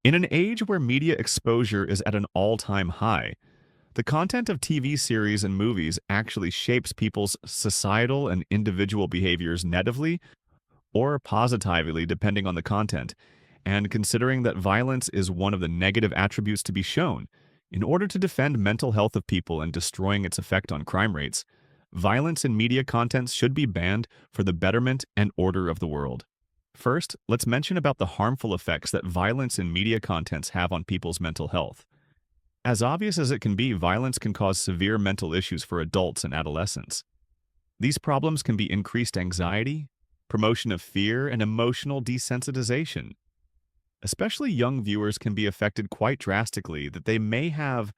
In an age where media exposure is at an all-time high, the content of TV series and movies actually shapes people's societal and individual behaviors negatively or positively depending on the content. And considering that violence is one of the negative attributes to be shown, in order to defend mental health of people and destroying its effect on crime rates, violence in media contents should be banned for the betterment and order of the world. First, let's mention about the harmful effects that violence in media contents have on people's mental health. As obvious as it can be, violence can cause severe mental issues for adults and adolescents. These problems can be increased anxiety, promotion of fear, and emotional desensitization. Especially young viewers can be affected quite drastically that they may have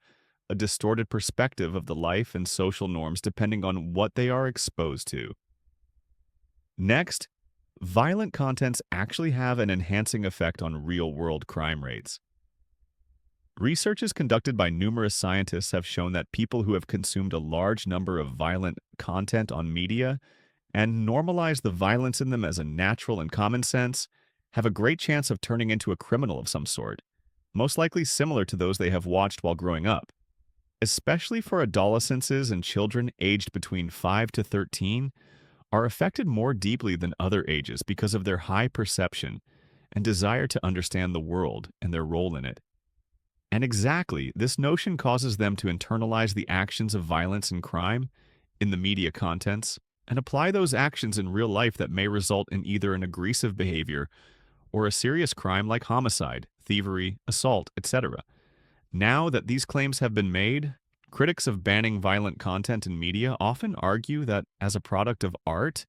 a distorted perspective of the life and social norms depending on what they are exposed to. Next, violent contents actually have an enhancing effect on real-world crime rates. Researches conducted by numerous scientists have shown that people who have consumed a large number of violent content on media and normalize the violence in them as a natural and common sense have a great chance of turning into a criminal of some sort, most likely similar to those they have watched while growing up. Especially for adolescents and children aged between 5 to 13 are affected more deeply than other ages because of their high perception and desire to understand the world and their role in it. And exactly, this notion causes them to internalize the actions of violence and crime in the media contents and apply those actions in real life that may result in either an aggressive behavior or a serious crime like homicide, thievery, assault, etc. Now that these claims have been made, critics of banning violent content in media often argue that, as a product of art,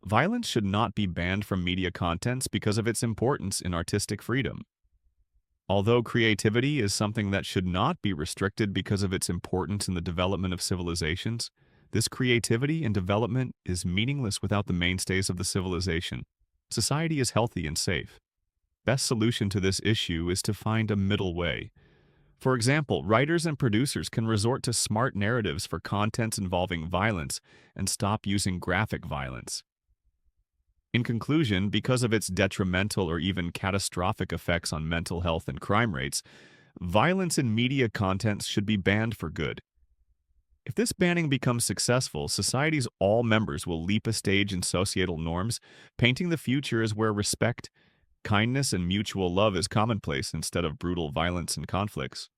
violence should not be banned from media contents because of its importance in artistic freedom. Although creativity is something that should not be restricted because of its importance in the development of civilizations, this creativity and development is meaningless without the mainstays of the civilization. Society is healthy and safe. Best solution to this issue is to find a middle way. For example, writers and producers can resort to smart narratives for contents involving violence and stop using graphic violence. In conclusion, because of its detrimental or even catastrophic effects on mental health and crime rates, violence in media contents should be banned for good. If this banning becomes successful, society's all members will leap a stage in societal norms, painting the future as where respect, kindness, and mutual love is commonplace instead of brutal violence and conflicts.